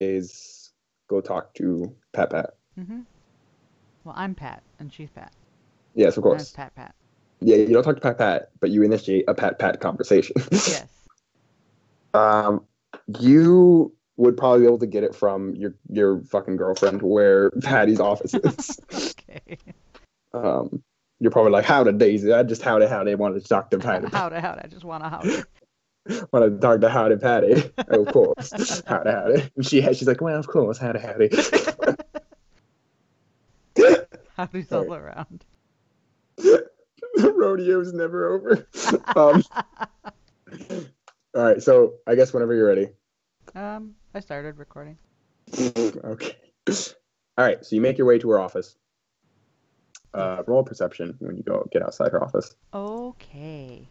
is go talk to Pat Pat. Mm-hmm. Well, I'm Pat, and she's Pat. Yes, of And it's course. Pat Pat. Yeah, you don't talk to Pat Pat, but you initiate a Pat Pat conversation. Yes. um, you would probably be able to get it from your fucking girlfriend where Patty's office is. Okay. Um, you're probably like, howdy Daisy. I just howdy wanted to talk to Patty. Howdy. I just want a howdy. Want to talk to howdy Patty. Oh, of course. Howdy. She's like, well, of course, howdy. Howdy's All all right. around. The rodeo's never over. Um, all right, so I guess whenever you're ready. I started recording. Okay. All right, so you make your way to her office. Yes. Roll perception when you go get outside her office. Okay.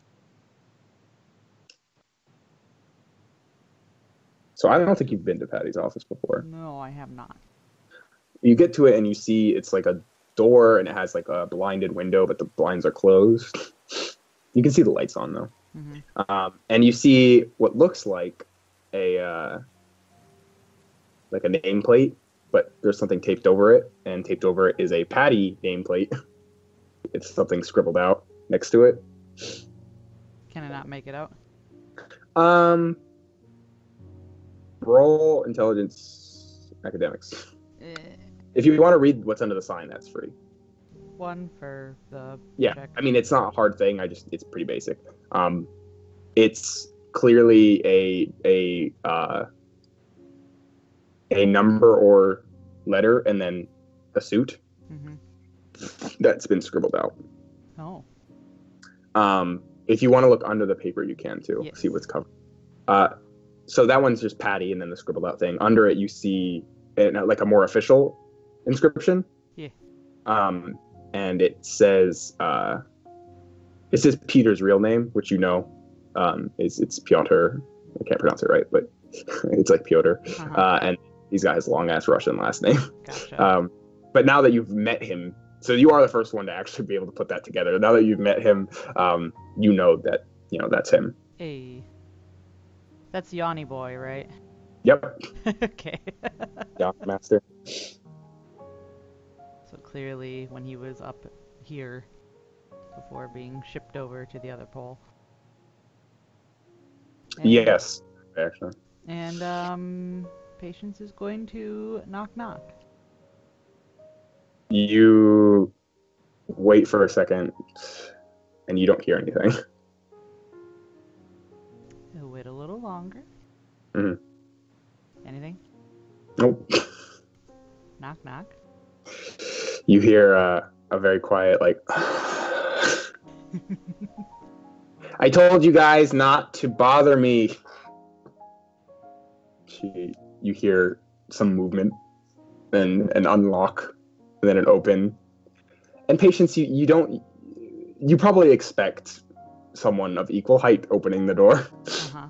So I don't think you've been to Patty's office before. No, I have not. You get to it and you see it's like a door and it has like a blinded window, but the blinds are closed. You can see the lights on though. Mm-hmm. And you see what looks like a nameplate, but there's something taped over it, and taped over it is a Patty nameplate. It's something scribbled out next to it. Can I not make it out? Roll intelligence academics. Eh, If you want to read what's under the sign, that's free. one for the Yeah, check. I mean it's not a hard thing. It's pretty basic. It's clearly a number or letter and then a suit Mm-hmm. that's been scribbled out. Oh. If you want to look under the paper, you can too. Yes. See what's covered. So that one's just Patty, and then the scribbled out thing. Under it, you see like a more official inscription. Yeah. And it says Peter's real name, which you know it's Pyotr. I can't pronounce it right, but it's like Pyotr. Uh-huh. And he's got his long ass Russian last name. Gotcha. But now that you've met him, so you are the first one to actually be able to put that together. Now that you've met him, you know that that's him. Hey. That's Yanni Boy, right? Yep. Okay. Yeah, master. So clearly when he was up here before being shipped over to the other pole. And, Yes, actually. And Patience is going to knock knock. You wait for a second, and you don't hear anything. He'll wait a little longer. Mhm. Anything? Nope. Knock knock. You hear a very quiet, like, I told you guys not to bother me. You hear some movement, and an unlock, and then an open. And Patience, you probably expect someone of equal height opening the door. Uh-huh.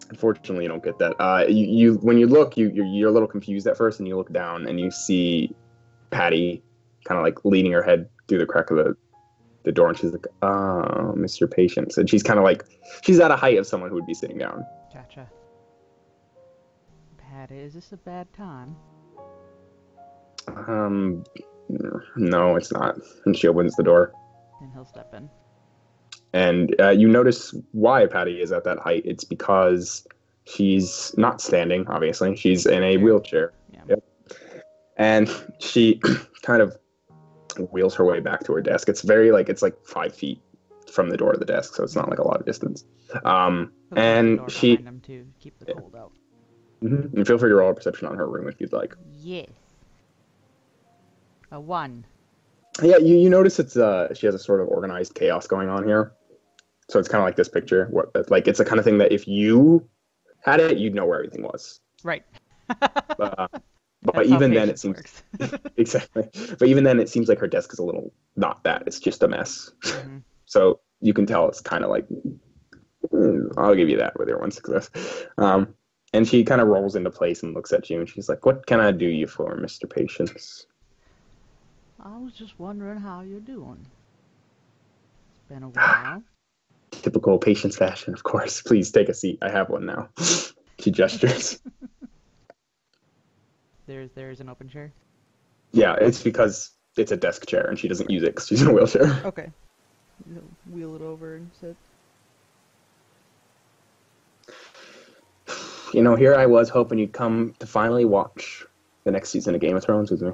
Unfortunately, you don't get that. You when you look, you're a little confused at first, and you look down and you see Patty kind of like leaning her head through the crack of the door, and she's like, "Oh, Mr. Patience," and she's kind of like she's at a height of someone who would be sitting down. Gotcha. Patty, is this a bad time? No, it's not. And she opens the door, And he'll step in. and you notice why Patty is at that height. It's because she's not standing. Obviously, she's in a wheelchair. Yeah. Yep. And she kind of wheels her way back to her desk. It's like 5 feet from the door to the desk, so it's not like a lot of distance. He'll close the And door she behind him to keep the cold out. and feel free to roll a perception on her room if you'd like. Yes. A 1. Yeah, you notice it's she has a sort of organized chaos going on here. So it's kind of like this picture. It's the kind of thing that if you had it, you'd know where everything was. Right. But even then, it seems works. exactly. But even then, it seems like her desk is a little not that. It's just a mess. Mm-hmm. So you can tell it's kind of like, I'll give you that with your one success. And she kind of rolls into place and looks at you, and she's like, "What can I do you for, Mr. Patience?" I was just wondering how you're doing. It's been a while. Typical Patience fashion, of course. Please take a seat. I have one now. She gestures. there's an open chair? Yeah, it's because it's a desk chair and she doesn't use it because she's in a wheelchair. Okay. Wheel it over and sit. You know, here I was hoping you'd come to finally watch the next season of Game of Thrones with me.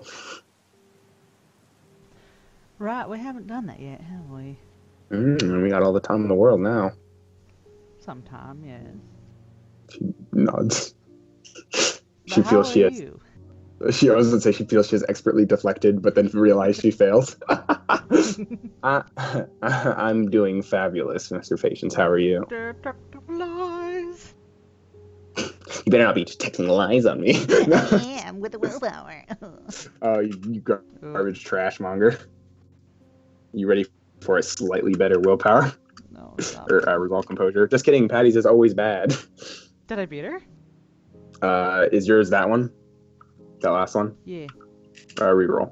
Right, we haven't done that yet, have we? And we got all the time in the world now. Sometime, yes. She nods. But She how feels are she has. you? She always would say she feels she has expertly deflected, but then realized she failed. I'm doing fabulous, Mr. Patience. How are you? Detective lies. You better not be detecting lies on me. I am with the willpower. Oh, you garbage trash monger. You ready for a slightly better willpower? No, stop. Or resolve composure? Just kidding. Patty's is always bad. Did I beat her? Is yours that one? That last one? Yeah. Reroll.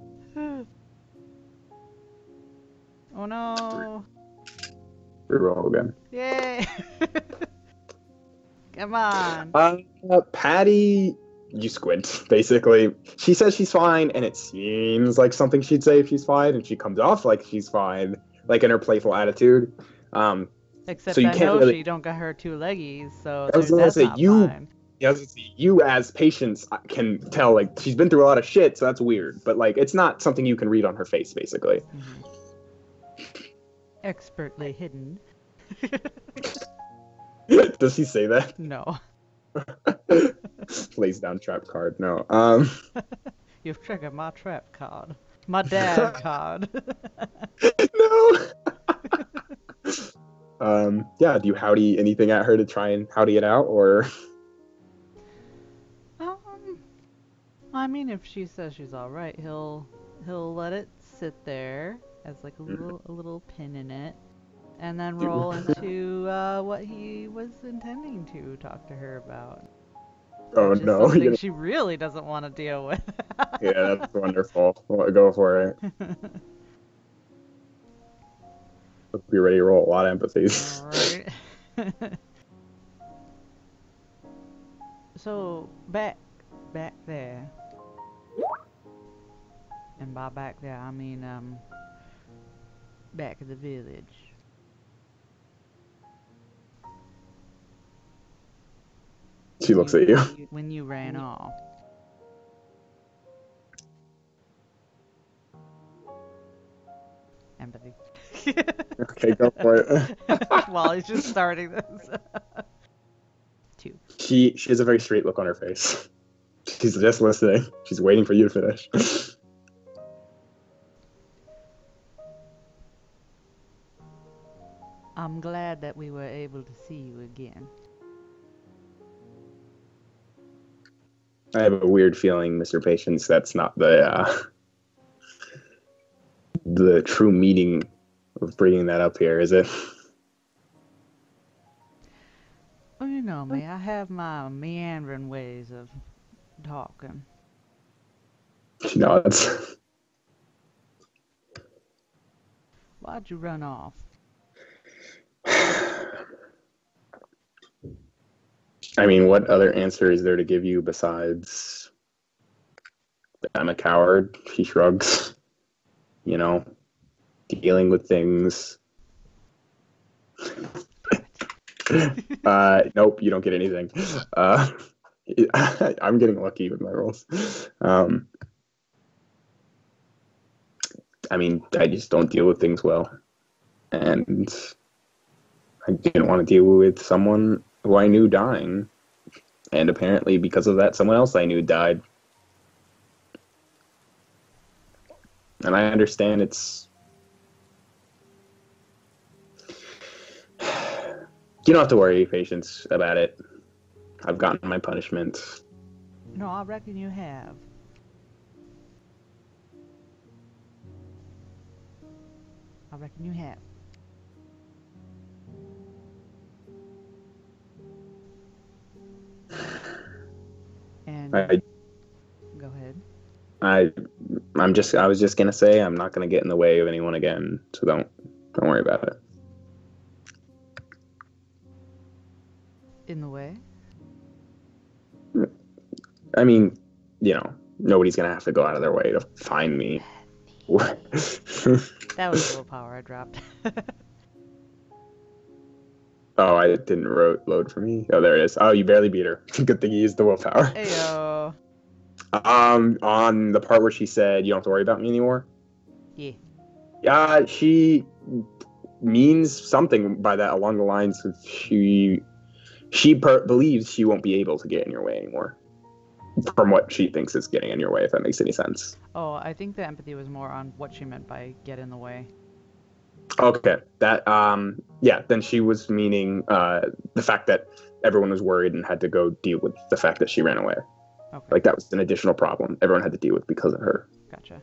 Oh no. Reroll again. Yay. Come on. Patty, you squint, basically. She says she's fine, and it seems like something she'd say if she's fine, and she comes off like she's fine, like in her playful attitude. Except so you I can't know really... she don't got her two leggies, so I was gonna that's say, not fine. Yeah, you as Patience can tell, like, she's been through a lot of shit, so that's weird. But, like, it's not something you can read on her face, basically. Mm-hmm. Expertly hidden. Does she say that? No. Lays down trap card. No. You've triggered my trap card. My dad card. No. Yeah, do you howdy anything at her to try and howdy it out, or? I mean, if she says she's all right, he'll let it sit there as like a little pin in it, and then roll into what he was intending to talk to her about. Oh Which is no! something she really doesn't want to deal with. Yeah, that's wonderful. Well, go for it. Hope you're ready to roll a lot of empathies. All right. So back there, and by back there I mean back at the village. She looks at you. When you ran off. Empathy. Okay, go for it. While he's just starting this. 2. She has a very straight look on her face. She's just listening. She's waiting for you to finish. I'm glad that we were able to see you again. I have a weird feeling, Mr. Patience, that's not the true meaning of bringing that up here, is it? Oh, you know me. I have my meandering ways of talking. She nods. Why'd you run off? I mean, what other answer is there to give you besides I'm a coward? She shrugs. You know, dealing with things. Nope, you don't get anything. I'm getting lucky with my rolls. I mean, I just don't deal with things well. And I didn't want to deal with someone who I knew dying. And apparently, because of that, someone else I knew died. And I understand it's... You don't have to worry, Patience, about it. I've gotten my punishment. No, I reckon you have. I reckon you have. And go ahead. I was just gonna say I'm not gonna get in the way of anyone again, so don't worry about it. In the way? I mean, you know, Nobody's gonna have to go out of their way to find me. That was willpower I dropped. Oh, I didn't load for me. Oh, there it is. Oh, you barely beat her. Good thing you used the willpower. Ayo. On the part where she said you don't have to worry about me anymore. Yeah. Yeah, she means something by that along the lines of believes she won't be able to get in your way anymore. From what she thinks is getting in your way, if that makes any sense. Oh, I think the empathy was more on what she meant by get in the way. Okay, that yeah, then she was meaning the fact that everyone was worried and had to go deal with the fact that she ran away. Okay. Like that was an additional problem everyone had to deal with because of her. Gotcha.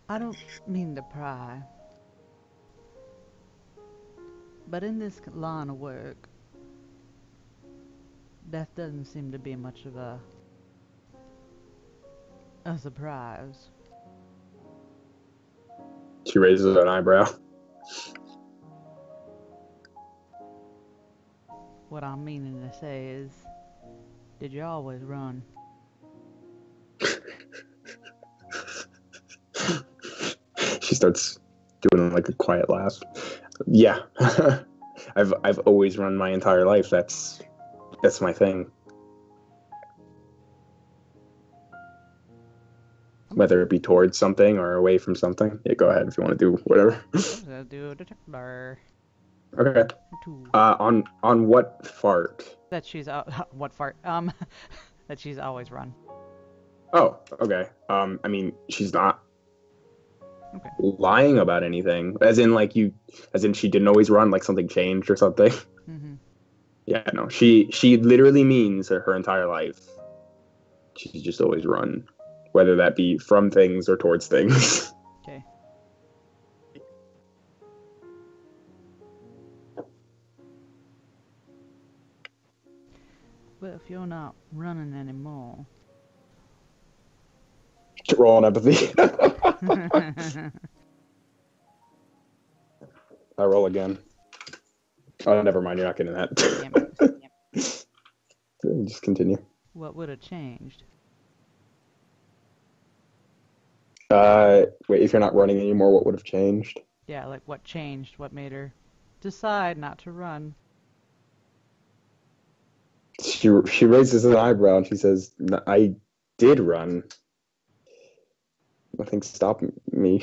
I don't mean to pry, but in this line of work, death doesn't seem to be much of a surprise. She raises an eyebrow. What I'm meaning to say is, did you always run? She starts doing like a quiet laugh. Yeah. I've always run my entire life. That's my thing. Whether it be towards something or away from something. Yeah, go ahead if you want to do whatever. I'm gonna do a detector. Okay. Two. On what fart? That she's what fart? That she's always run. Oh, okay. I mean, she's not Okay. lying about anything. As in she didn't always run, like something changed or something. Mm-hmm. Yeah, no. She literally means her entire life. She's just always run, whether that be from things or towards things. Okay. But if you're not running anymore. Roll on empathy. I roll again. Oh, never mind. You're not getting that. Damn it. Damn it. Just continue. What would have changed? Wait. If you're not running anymore, what would have changed? Yeah, like what changed? What made her decide not to run? She raises an eyebrow and she says, "I did run. Nothing stopped me."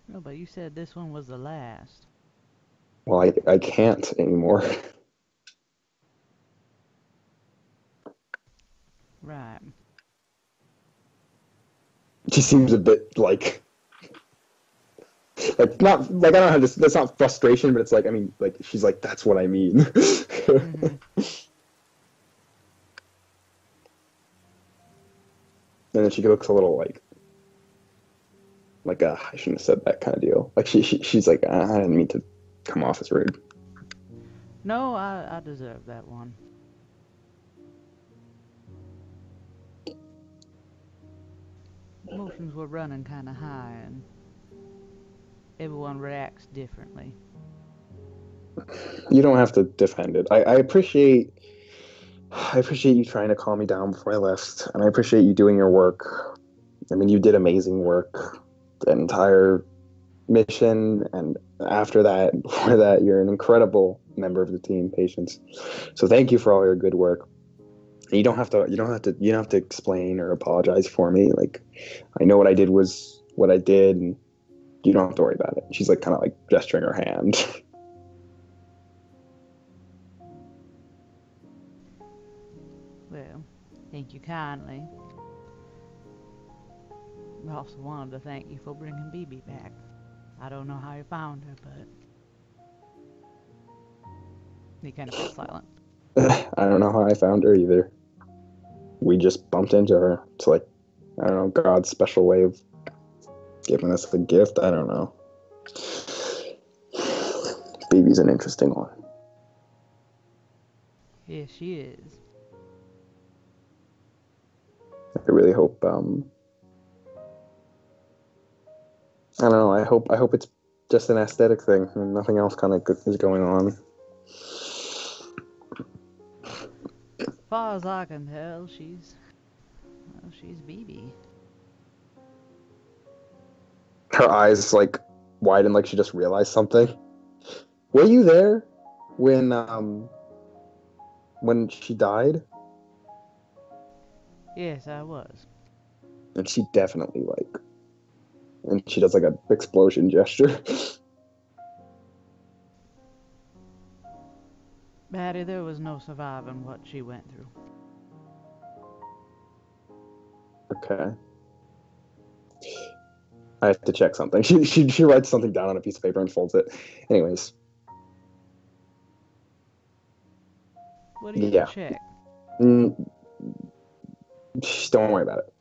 No, but you said this one was the last. Well, I can't anymore. Right. She seems a bit like not like I don't know how to. That's not frustration, but it's like I mean, like she's like that's what I mean. Mm-hmm. And then she looks a little like I shouldn't have said that kind of deal. Like she's like I didn't mean to come off as rude. No, I deserve that one. Emotions were running kind of high, and everyone reacts differently. You don't have to defend it. I appreciate you trying to calm me down before I left, and I appreciate you doing your work. I mean, you did amazing work the entire mission, and after that, before that, you're an incredible member of the team, Patience. So thank you for all your good work. And you don't have to explain or apologize for me. Like, I know what I did was what I did, and you don't have to worry about it. She's like kind of like gesturing her hand. Well, thank you kindly. I also wanted to thank you for bringing BB back. I don't know how you found her, but he kind of fell silent. I don't know how I found her either. We just bumped into her. It's like, I don't know, God's special way of giving us a gift. I don't know. Baby's an interesting one. Yes, she is. I really hope I don't know, I hope it's just an aesthetic thing, and nothing else kind of is going on. As far as I can tell, she's BB. Her eyes like widen, like she just realized something. Were you there when she died? Yes, I was. And she definitely and she does like a explosion gesture. Maddie, there was no surviving what she went through. Okay. I have to check something. She writes something down on a piece of paper and folds it. Anyways. What do you Yeah. check? Don't worry about it.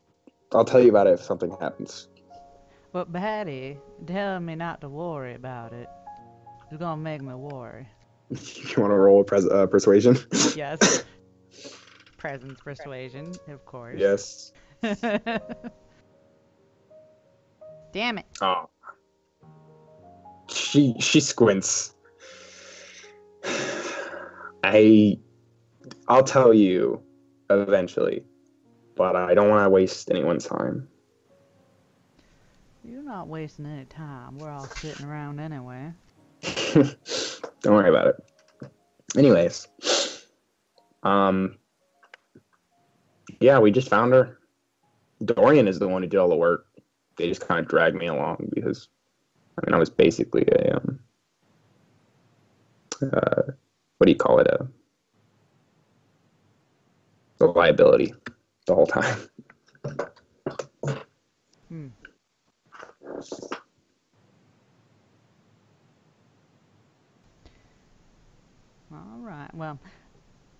I'll tell you about it if something happens. But Maddie, telling me not to worry about it is gonna make me worry. You want to roll persuasion? Yes. Presence persuasion, of course. Yes. Damn it. Oh. She squints. I'll tell you eventually, but I don't want to waste anyone's time. You're not wasting any time. We're all sitting around anyway. Don't worry about it. Anyways, yeah, we just found her. Dorian is the one who did all the work. They just kind of dragged me along because, I was basically a what do you call it? A liability the whole time. All right. Well,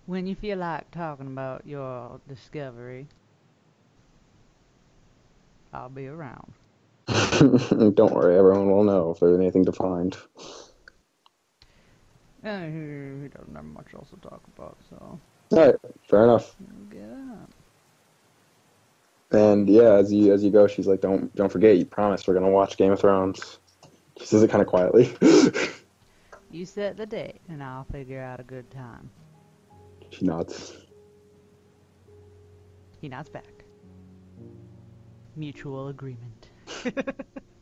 when you feel like talking about your discovery, I'll be around. Don't worry, everyone will know if there's anything to find. He doesn't have much else to talk about, so. Alright, fair enough. Get up. And yeah, as you go, she's like, don't forget, you promised we're gonna watch Game of Thrones. She says it kind of quietly. You set the date, and I'll figure out a good time. She nods. He nods back. Mutual agreement.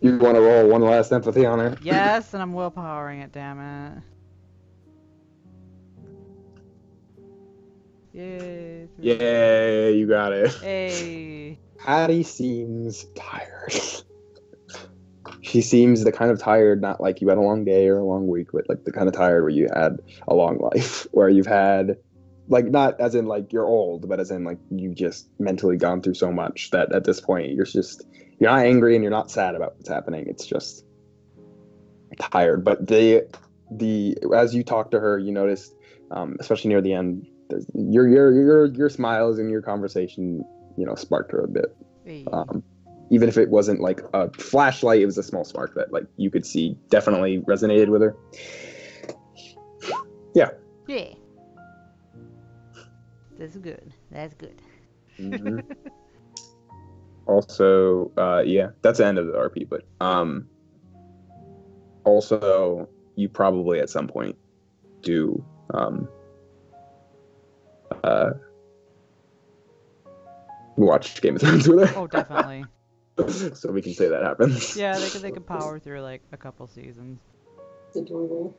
You want to roll one last empathy on her? Yes, and I'm willpowering it, damn it. Yay. Yay, you got it. Hey. Patty seems tired. She seems the kind of tired, not like you had a long day or a long week, but like the kind of tired where you had a long life, where you've had, like, not as in like you're old, but as in like you've just mentally gone through so much that at this point you're not angry and you're not sad about what's happening. It's just tired. But the as you talk to her, you notice, especially near the end, your smiles and your conversation, sparked her a bit. Hey. Even if it wasn't like a flashlight, it was a small spark that like you could see definitely resonated with her. Yeah. Yeah. That's good. That's good. Mm-hmm. Also, yeah, that's the end of the RP. But also, you probably at some point do watch Game of Thrones with her. Oh, definitely. So we can say that happens. Yeah, they could power through like a couple seasons. It's adorable.